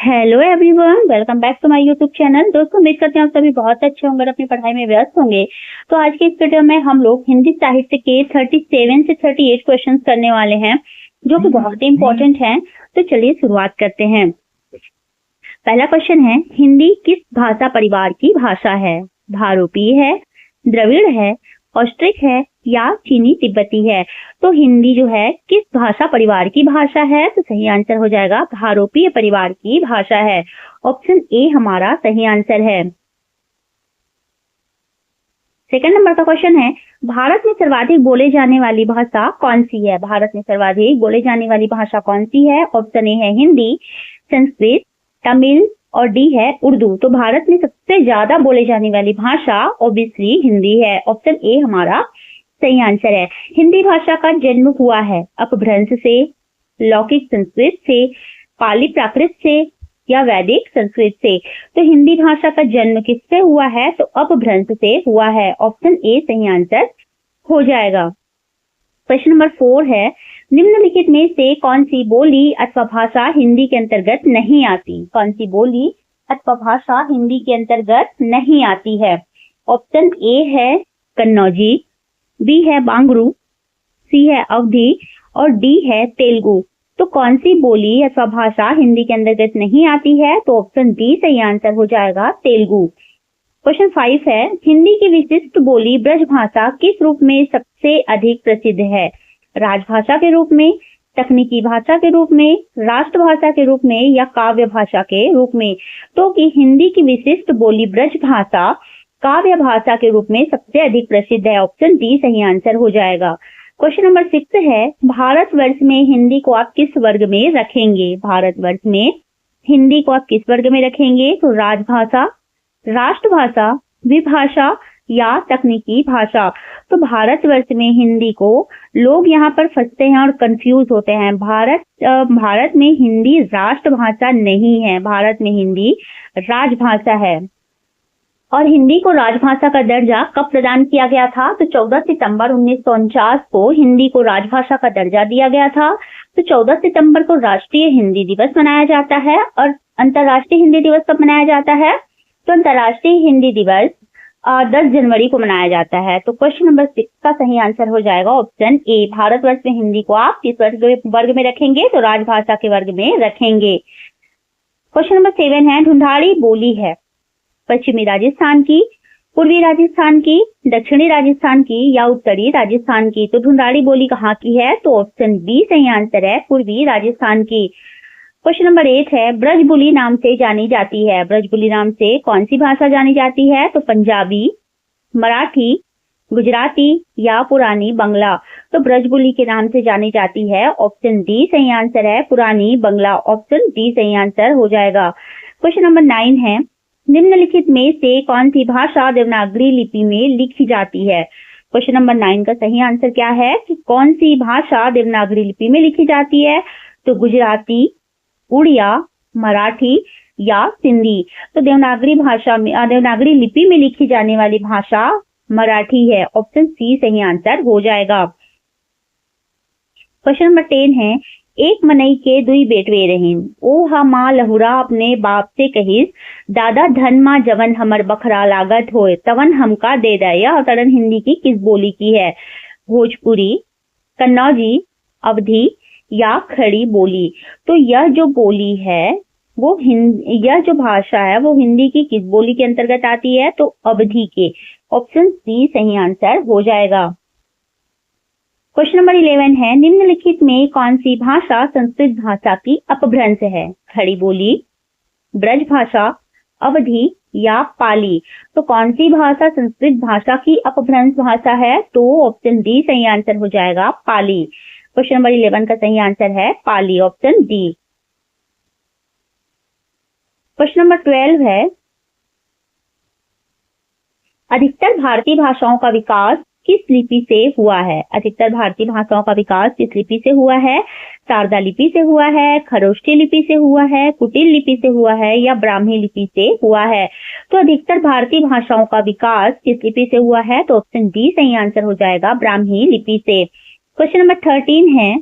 Hello everyone, welcome back to my YouTube channel. दोस्तों, उम्मीद करते हैं आप सभी बहुत अच्छे होंगे और अपनी पढ़ाई में व्यस्त होंगे। तो आज के इस वीडियो में हम लोग हिंदी साहित्य के 37 से 38 क्वेश्चंस करने वाले हैं, जो कि बहुत ही इंपॉर्टेंट हैं। तो चलिए शुरुआत करते हैं। पहला क्वेश्चन है, हिंदी किस भाषा परिवार की भाषा है? भारोपीय है, द्रविड़ है, ऑस्ट्रिक है या चीनी तिब्बती है? तो हिंदी जो है किस भाषा परिवार की भाषा है? तो सही आंसर हो जाएगा भारोपीय परिवार की भाषा है। ऑप्शन ए हमारा सही आंसर है। सेकंड नंबर का क्वेश्चन है, भारत में सर्वाधिक बोले जाने वाली भाषा कौन सी है? भारत में सर्वाधिक बोले जाने वाली भाषा कौन सी है? ऑप्शन ए है हिंदी, संस्कृत, तमिल और डी है उर्दू। तो भारत में सबसे ज्यादा बोले जाने वाली भाषा ऑब्वियसली हिंदी है। ऑप्शन ए हमारा सही आंसर है। हिंदी भाषा का जन्म हुआ है अपभ्रंश से, लौकिक संस्कृत से, पाली प्राकृत से या वैदिक संस्कृत से? तो हिंदी भाषा का जन्म किससे हुआ है? तो अपभ्रंश से हुआ है। ऑप्शन ए सही आंसर हो जाएगा। क्वेश्चन नंबर 4 है, निम्नलिखित में से कौन सी बोली अथवा भाषा हिंदी के अंतर्गत नहीं आती? कौन सी बोली अथवा भाषा हिंदी के अंतर्गत नहीं आती है? ऑप्शन ए है कन्नौजी, बी है बांगरू, सी है अवधी और डी है तेलुगु। तो कौन सी बोली अथवा भाषा हिंदी के अंतर्गत नहीं आती है? तो ऑप्शन डी सही आंसर हो जाएगा तेलुगु। क्वेश्चन 5 है, हिंदी की विशिष्ट बोली ब्रजभाषा किस रूप में सबसे अधिक प्रसिद्ध है? राजभाषा के रूप में, तकनीकी भाषा के रूप में, राष्ट्रभाषा के रूप में या काव्य भाषा के रूप में? तो कि हिंदी की विशिष्ट बोली ब्रजभाषा काव्य भाषा के रूप में सबसे अधिक प्रसिद्ध है। ऑप्शन डी सही आंसर हो जाएगा। क्वेश्चन नंबर 6 है, भारतवर्ष में हिंदी को आप किस वर्ग में रखेंगे? भारतवर्ष में हिंदी को आप किस वर्ग में रखेंगे? तो राजभाषा, राष्ट्रभाषा, विभाषा या तकनीकी भाषा? तो भारतवर्ष में हिंदी को लोग यहाँ पर फंसते हैं और कंफ्यूज होते हैं। भारत में हिंदी राष्ट्रभाषा नहीं है, भारत में हिंदी राजभाषा है। और हिंदी को राजभाषा का दर्जा कब प्रदान किया गया था? तो 14 सितंबर 1949 को हिंदी को राजभाषा का दर्जा दिया गया था। तो 14 सितंबर को राष्ट्रीय हिंदी दिवस मनाया जाता है। और अंतर्राष्ट्रीय हिंदी दिवस कब मनाया जाता है? तो अंतर्राष्ट्रीय हिंदी दिवस 10 जनवरी को मनाया जाता है। तो क्वेश्चन नंबर 6 का सही आंसर हो जाएगा ऑप्शन ए। भारतवर्ष में हिंदी को आप किस वर्ग में रखेंगे? तो राजभाषा के वर्ग में रखेंगे। क्वेश्चन नंबर 7 है, ढूंढाड़ी बोली है पश्चिमी राजस्थान की, पूर्वी राजस्थान की, दक्षिणी राजस्थान की या उत्तरी राजस्थान की? तो ढूंढाड़ी बोली कहाँ की है? तो ऑप्शन बी सही आंसर है, पूर्वी राजस्थान की। क्वेश्चन नंबर 8 है, ब्रजबुली नाम से जानी जाती है। ब्रजबुली नाम से कौन सी भाषा जानी जाती है? तो पंजाबी, मराठी, गुजराती या पुरानी बंगला? तो ब्रजबुली के नाम से जानी जाती है। ऑप्शन डी सही आंसर है, पुरानी बंगला। ऑप्शन डी सही आंसर हो जाएगा। क्वेश्चन नंबर 9 है, निम्नलिखित में से कौन सी भाषा देवनागरी लिपि में लिखी जाती है? क्वेश्चन नंबर 9 का सही आंसर क्या है कि कौन सी भाषा देवनागरी लिपि में लिखी जाती है? तो गुजराती, उड़िया, मराठी या सिंधी? तो देवनागरी भाषा में देवनागरी लिपि में लिखी जाने वाली भाषा मराठी है। ऑप्शन सी सही आंसर हो जाएगा। क्वेश्चन नंबर 10 है, एक मनई के दुई बेटवे रहीन, ओ हा माँ लहुरा अपने बाप से कहिस, दादा धन माँ जवन हमर बखरा लागत होए तवन हमका दे दे। यह अवतरण हिंदी की किस बोली की है? भोजपुरी, कन्नौजी, अवधी या खड़ी बोली? तो यह जो बोली है वो यह जो भाषा है वो हिंदी की किस बोली के अंतर्गत आती है? तो अवधी के। ऑप्शन सी सही आंसर हो जाएगा। क्वेश्चन नंबर 11 है, निम्नलिखित में कौन सी भाषा संस्कृत भाषा की अपभ्रंश है? खड़ी बोली, ब्रजभाषा, अवधी या पाली? तो कौन सी भाषा संस्कृत भाषा की अपभ्रंश भाषा है? तो ऑप्शन डी सही आंसर हो जाएगा, पाली। क्वेश्चन नंबर 11 का सही आंसर है Pali. Option D. Question number 12 है, अधिकतर भारतीय भाषाओं का विकास किस लिपि से हुआ है? अधिकतर भारतीय भाषाओं का विकास किस लिपि से हुआ है? शारदा लिपि से हुआ है, खरोष्ठी लिपि से हुआ है, कुटिल लिपि से हुआ है या ब्राह्मी लिपि से हुआ है? तो अधिकतर भारतीय भाषाओं का विकास किस लिपि से हुआ है? तो ऑप्शन डी सही आंसर हो जाएगा, ब्राह्मी लिपि से। क्वेश्चन नंबर 13 है,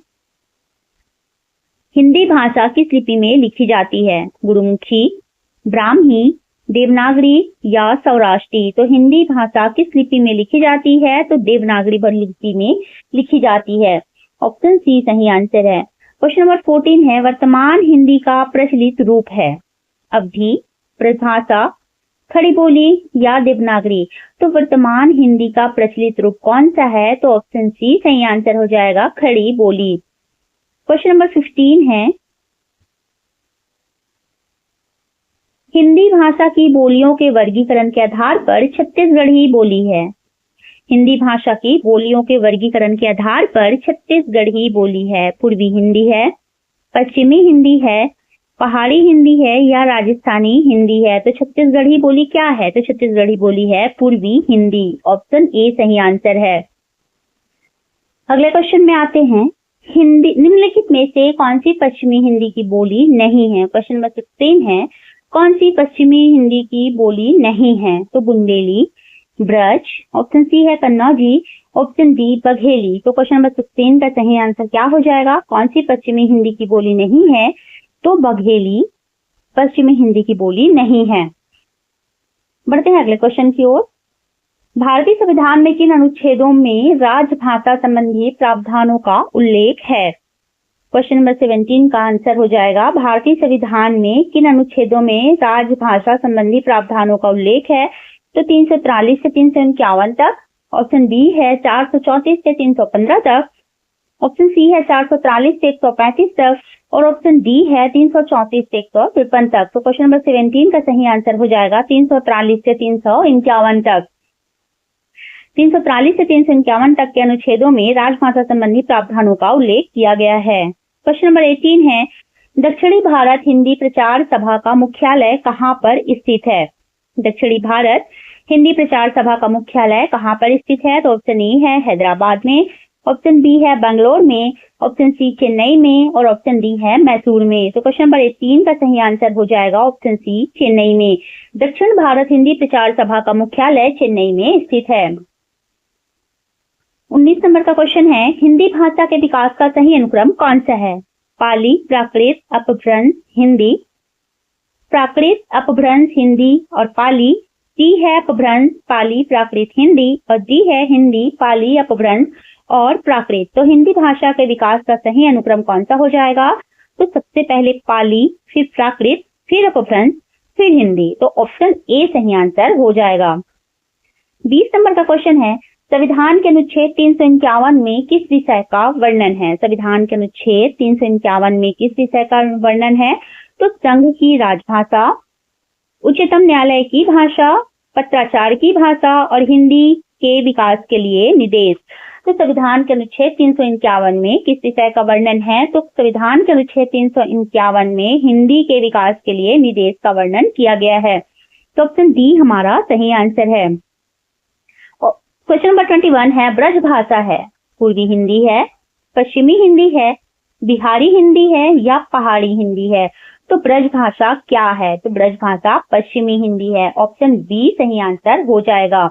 हिंदी भाषा किस लिपि में लिखी जाती है? गुरुमुखी, ब्राह्मी, देवनागरी या सौराष्ट्री? तो हिंदी भाषा किस लिपि में लिखी जाती है? तो देवनागरी लिपि में लिखी जाती है। ऑप्शन सी सही आंसर है। क्वेश्चन नंबर 14 है, वर्तमान हिंदी का प्रचलित रूप है अवधी, परिभाषा, खड़ी बोली या देवनागरी? तो वर्तमान हिंदी का प्रचलित रूप कौन सा है? तो ऑप्शन सी सही आंसर हो जाएगा, खड़ी बोली। क्वेश्चन नंबर 15 है, हिंदी भाषा की बोलियों के वर्गीकरण के आधार पर छत्तीसगढ़ी बोली है। हिंदी भाषा की बोलियों के वर्गीकरण के आधार पर छत्तीसगढ़ी बोली है। पूर्वी हिंदी है, पश्चिमी हिंदी है, पहाड़ी हिंदी है या राजस्थानी हिंदी है? तो छत्तीसगढ़ी बोली क्या है? तो छत्तीसगढ़ी बोली है पूर्वी हिंदी। ऑप्शन ए सही आंसर है। अगले क्वेश्चन में आते हैं, हिंदी निम्नलिखित में से कौन सी पश्चिमी हिंदी की बोली नहीं है? क्वेश्चन नंबर 16 है, कौन सी पश्चिमी हिंदी की बोली नहीं है? तो बुंदेली, ब्रज, ऑप्शन सी है कन्नौजी, ऑप्शन डी बघेली। तो क्वेश्चन नंबर 16 का सही आंसर क्या हो जाएगा? कौन सी पश्चिमी हिंदी की बोली नहीं है? तो बघेली पश्चिमी हिंदी की बोली नहीं है। बढ़ते हैं अगले क्वेश्चन की ओर। भारतीय संविधान में किन अनुच्छेदों में राजभाषा संबंधी प्रावधानों का उल्लेख है? क्वेश्चन नंबर 17 का आंसर हो जाएगा, भारतीय संविधान में किन अनुच्छेदों में राजभाषा संबंधी प्रावधानों का उल्लेख है? तो 343 से 351 तक, ऑप्शन बी है 434 से 315 तक, ऑप्शन सी है 443 से 135 तक और ऑप्शन डी है 334 से 153 तक। तो क्वेश्चन नंबर 17 का सही आंसर हो जाएगा 343 से 351 तक। 343 से 351 तक के अनुच्छेदों में राजभाषा संबंधी प्रावधानों का उल्लेख किया गया है। क्वेश्चन नंबर 18 है, दक्षिणी भारत हिंदी प्रचार सभा का मुख्यालय कहाँ पर स्थित है? दक्षिणी भारत हिंदी प्रचार सभा का मुख्यालय कहाँ पर स्थित है? तो ऑप्शन ए है हैदराबाद में, ऑप्शन बी है बेंगलोर में, ऑप्शन सी चेन्नई में और ऑप्शन डी है मैसूर में। तो क्वेश्चन नंबर 18 का सही आंसर हो जाएगा ऑप्शन सी चेन्नई में। दक्षिण भारत हिंदी प्रचार सभा का मुख्यालय चेन्नई में स्थित है। 19 नंबर का क्वेश्चन है, हिंदी भाषा के विकास का सही अनुक्रम कौन सा है? पाली, प्राकृत, अपभ्रंश, हिंदी। प्राकृत, अपभ्रंश, हिंदी और पाली। डी है अपभ्रंश, पाली, प्राकृत, हिंदी और डी है हिंदी, पाली, अपभ्रंश और प्राकृत। तो हिंदी भाषा के विकास का सही अनुक्रम कौन सा हो जाएगा? तो सबसे पहले पाली, फिर प्राकृत, फिर अपभ्रंश, फिर हिंदी। तो ऑप्शन ए सही आंसर हो जाएगा। 20 नंबर का क्वेश्चन है, संविधान के अनुच्छेद 351 में किस विषय का वर्णन है? संविधान के अनुच्छेद 351 में किस विषय का वर्णन है? तो संघ की राजभाषा, उच्चतम न्यायालय की भाषा, पत्राचार की भाषा और हिंदी के विकास के लिए निर्देश। तो संविधान के अनुच्छेद 351 में किस विषय का वर्णन है? तो संविधान के अनुच्छेद 351 में हिंदी के विकास के लिए निर्देश का वर्णन किया गया है। तो ऑप्शन डी हमारा सही आंसर है। क्वेश्चन नंबर 21 है, ब्रज भाषा है, पूर्वी हिंदी है, पश्चिमी हिंदी है, बिहारी हिंदी है या पहाड़ी हिंदी है? तो ब्रज भाषा क्या है? तो ब्रज भाषा पश्चिमी हिंदी है। ऑप्शन बी सही आंसर हो जाएगा।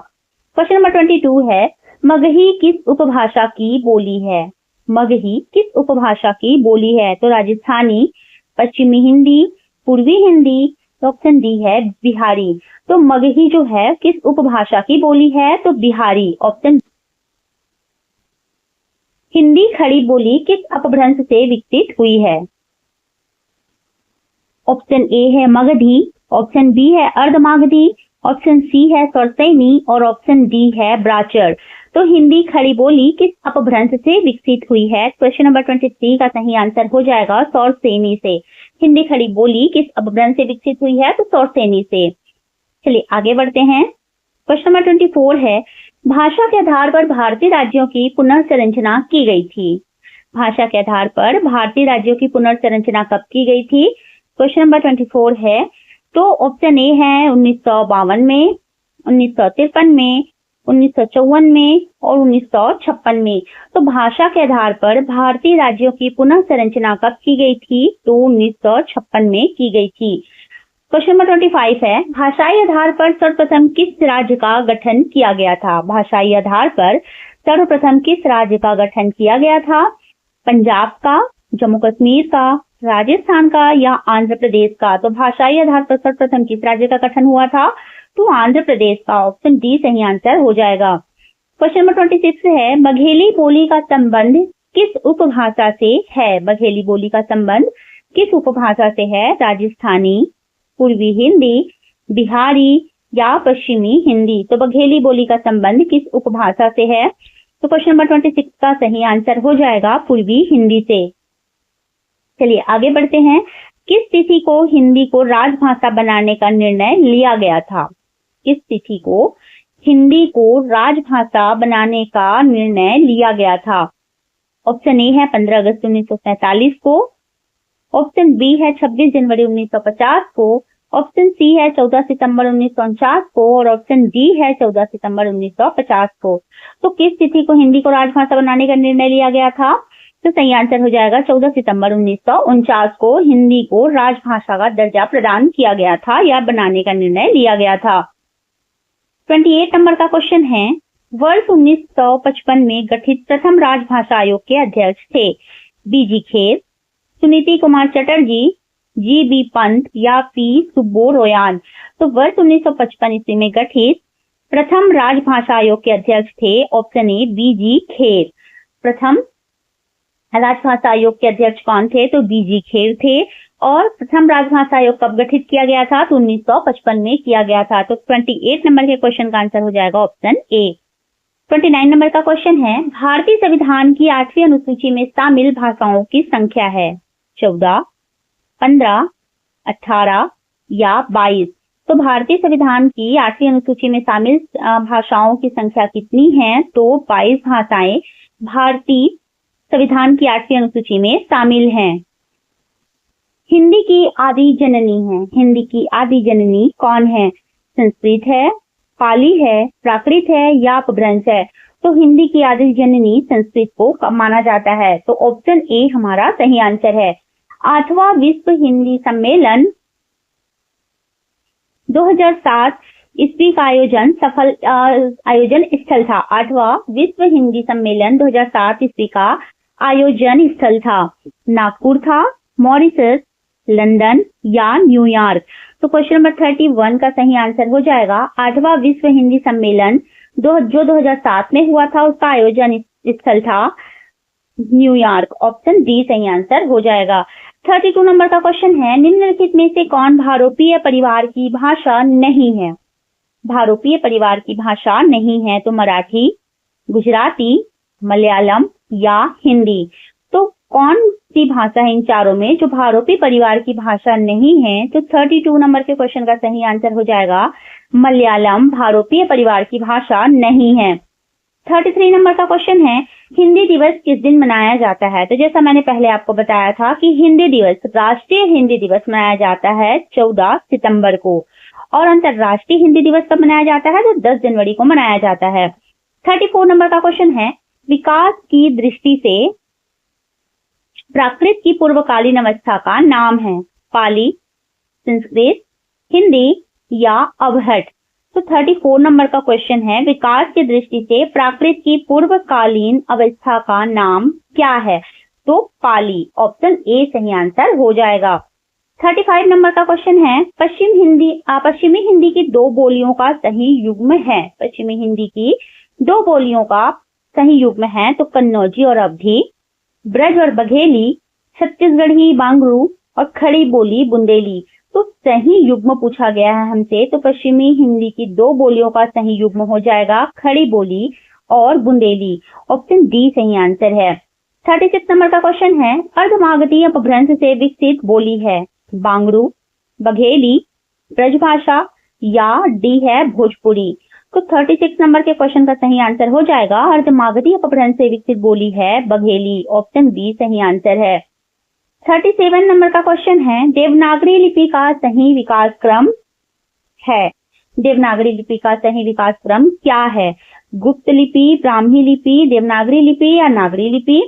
क्वेश्चन नंबर 22 है, मगही किस उपभाषा की बोली है? मगही किस उपभाषा की बोली है? तो राजस्थानी, पश्चिमी हिंदी, पूर्वी हिंदी, तो ऑप्शन डी है बिहारी। तो मगही जो है किस उपभाषा की बोली है? तो बिहारी। ऑप्शन हिंदी खड़ी बोली किस अपभ्रंश से विकसित हुई है? ऑप्शन ए है मगधी, ऑप्शन बी है अर्धमागधी, ऑप्शन सी है सौरसैनी और ऑप्शन डी है ब्राचर। तो हिंदी खड़ी बोली किस अपभ्रंश से विकसित हुई है? क्वेश्चन नंबर 23 का सही आंसर हो जाएगा सौरसैनी से। हिंदी खड़ी बोली किस अपभ्रंश से विकसित हुई है? तो सौरसैनी से। चलिए आगे बढ़ते हैं। क्वेश्चन नंबर 24 है, भाषा के आधार पर भारतीय राज्यों की पुनर्संरचना की गई थी। भाषा के आधार पर भारतीय राज्यों की पुनर्संरचना कब की गई थी? क्वेश्चन नंबर 24 है, तो ऑप्शन ए है 1952 में, 1953 में, 1954 में और 1956 में। तो भाषा के आधार पर भारतीय राज्यों की पुनः संरचना कब की गई थी? तो 1956 में की गई थी। क्वेश्चन नंबर 25 है, भाषाई आधार पर सर्वप्रथम किस राज्य का गठन किया गया था? भाषाई आधार पर सर्वप्रथम किस राज्य का गठन किया गया था? पंजाब का, जम्मू कश्मीर का, राजस्थान का या आंध्र प्रदेश का? तो भाषाई आधार पर सर्वप्रथम किस राज्य का गठन हुआ था? तो आंध्र प्रदेश का। ऑप्शन डी सही आंसर हो जाएगा। क्वेश्चन नंबर 26 है, बघेली बोली का संबंध किस उपभाषा से है? बघेली बोली का संबंध किस उपभाषा से है? राजस्थानी, पूर्वी हिंदी, बिहारी या पश्चिमी हिंदी? तो बघेली बोली का संबंध किस उपभाषा से है? तो क्वेश्चन नंबर 26 का सही आंसर हो जाएगा पूर्वी हिंदी से। चलिए आगे बढ़ते हैं। किस तिथि को हिंदी को राजभाषा बनाने का निर्णय लिया गया था? किस तिथि को हिंदी को राजभाषा बनाने का निर्णय लिया गया था? ऑप्शन ए है 15 अगस्त 1947 को, ऑप्शन बी है 26 जनवरी 1950 को, ऑप्शन सी है 14 सितंबर 1949 को और ऑप्शन डी है 14 सितंबर 1950 को। तो किस तिथि को हिंदी को राजभाषा बनाने का निर्णय लिया गया था? तो सही आंसर हो जाएगा 14 सितंबर 1949 को हिंदी को राजभाषा का दर्जा प्रदान किया गया था या बनाने का निर्णय लिया गया था। 28 नंबर का क्वेश्चन है, वर्ष 1955 में गठित प्रथम राजभाषा आयोग के अध्यक्ष थे? बीजी खेर, सुनीति कुमार चटर्जी, जी.बी. पंत या पी. सुब्बोरोयान? तो वर्ष 1955 ईस्वी में गठित प्रथम राजभाषा आयोग के अध्यक्ष थे ऑप्शन ए बीजी खेर। प्रथम राजभाषा आयोग के अध्यक्ष कौन थे? तो बीजी खेर थे। और प्रथम राजभाषा आयोग कब गठित किया गया था? तो 1955 में किया गया था। तो 28 नंबर के क्वेश्चन का आंसर हो जाएगा ऑप्शन ए। 29 नंबर का क्वेश्चन है, भारतीय संविधान की 8वीं अनुसूची में शामिल भाषाओं की संख्या है? 14, 15, 18 या 22? तो भारतीय संविधान की 8वीं अनुसूची में शामिल भाषाओं की संख्या कितनी है? तो 22 भाषाएं भारतीय संविधान की 8वीं अनुसूची में शामिल हैं। हिंदी की आदि जननी है। हिंदी की आदि जननी कौन है? संस्कृत है, पाली है, प्राकृत है या अपभ्रंश है? तो हिंदी की आदि जननी संस्कृत को माना जाता है। तो ऑप्शन ए हमारा सही आंसर है। 8वां विश्व हिंदी सम्मेलन 2007 ईस्वी का आयोजन स्थल था। 8वां विश्व हिंदी सम्मेलन 2007 ईस्वी का आयोजन स्थल था। नागपुर था, मॉरिशस, लंदन या न्यूयॉर्क? तो क्वेश्चन नंबर 31 का सही आंसर हो जाएगा 8वां विश्व हिंदी सम्मेलन जो 2007 में हुआ था, उसका आयोजन स्थल था न्यूयॉर्क। ऑप्शन डी सही आंसर हो जाएगा। 32 नंबर का क्वेश्चन है, निम्नलिखित में से कौन भारोपीय परिवार की भाषा नहीं है? भारोपीय परिवार की भाषा नहीं है? तो मराठी, गुजराती, मलयालम या हिंदी? तो कौन सी भाषा है इन चारों में जो भारोपी परिवार की भाषा नहीं है? तो 32 नंबर के क्वेश्चन का सही आंसर हो जाएगा मलयालम भारोपीय परिवार की भाषा नहीं है। 33 नंबर का क्वेश्चन है, हिंदी दिवस किस दिन मनाया जाता है? तो जैसा मैंने पहले आपको बताया था कि हिंदी दिवस, राष्ट्रीय हिंदी दिवस मनाया जाता है 14 सितंबर को और अंतरराष्ट्रीय हिंदी दिवस कब मनाया जाता है? तो 10 जनवरी को मनाया जाता है। 34 नंबर का क्वेश्चन है, विकास की दृष्टि से प्राकृत की पूर्वकालीन अवस्था का नाम है? पाली, संस्कृत, हिंदी या अवहट? तो 34 नंबर का क्वेश्चन है, विकास की दृष्टि से प्राकृत की पूर्वकालीन अवस्था का नाम क्या है? तो पाली। ऑप्शन ए सही आंसर हो जाएगा। 35 नंबर का क्वेश्चन है, पश्चिमी हिंदी की दो बोलियों का सही युग्म है? पश्चिमी हिंदी की दो बोलियों का सही युग्म है तो कन्नौजी और अवधी, ब्रज और बघेली, छत्तीसगढ़ी बांगरू और खड़ी बोली बुंदेली। तो सही युग्म पूछा गया है हमसे, तो पश्चिमी हिंदी की दो बोलियों का सही युग्म हो जाएगा खड़ी बोली और बुंदेली। ऑप्शन डी सही आंसर है। 36 नंबर का क्वेश्चन है, अर्धमागधी अपभ्रंश से विकसित बोली है? बांगरू, बघेली, ब्रजभाषा या डी है भोजपुरी? तो 36 नंबर के क्वेश्चन का सही आंसर हो जाएगा अर्धमागधी अपभ्रंश से विकसित बोली है बघेली। ऑप्शन बी सही आंसर है। 37 नंबर का क्वेश्चन है, देवनागरी लिपि का सही विकास क्रम है? देवनागरी लिपि का सही विकास क्रम क्या है? गुप्त लिपि, ब्राह्मी लिपि, देवनागरी लिपि या नागरी लिपि?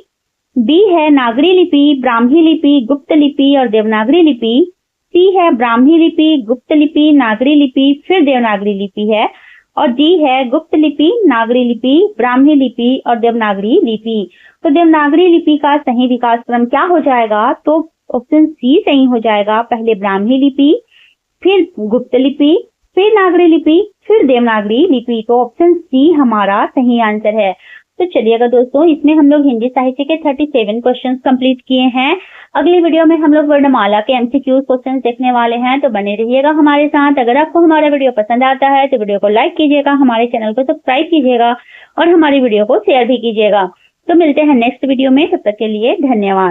बी है नागरी लिपि, ब्राह्मी लिपि, गुप्त लिपि और देवनागरी लिपि। सी है ब्राह्मी लिपि, गुप्त लिपि, नागरी लिपि फिर देवनागरी लिपि है और डी है गुप्त लिपि, नागरी लिपि, ब्राह्मी लिपि और देवनागरी लिपि। तो देवनागरी लिपि का सही विकास क्रम क्या हो जाएगा? तो ऑप्शन सी सही हो जाएगा। पहले ब्राह्मी लिपि, फिर गुप्त लिपि, फिर नागरी लिपि, फिर देवनागरी लिपि। तो ऑप्शन सी हमारा सही आंसर है। तो चलिएगा दोस्तों, इसमें हम लोग हिंदी साहित्य के 37 क्वेश्चंस कंप्लीट किए हैं। अगली वीडियो में हम लोग वर्णमाला के एमसीक्यू क्वेश्चंस देखने वाले हैं, तो बने रहिएगा हमारे साथ। अगर आपको हमारा वीडियो पसंद आता है तो वीडियो को लाइक कीजिएगा, हमारे चैनल को सब्सक्राइब कीजिएगा और हमारी वीडियो को शेयर भी कीजिएगा। तो मिलते हैं नेक्स्ट वीडियो में, तब तक के लिए धन्यवाद।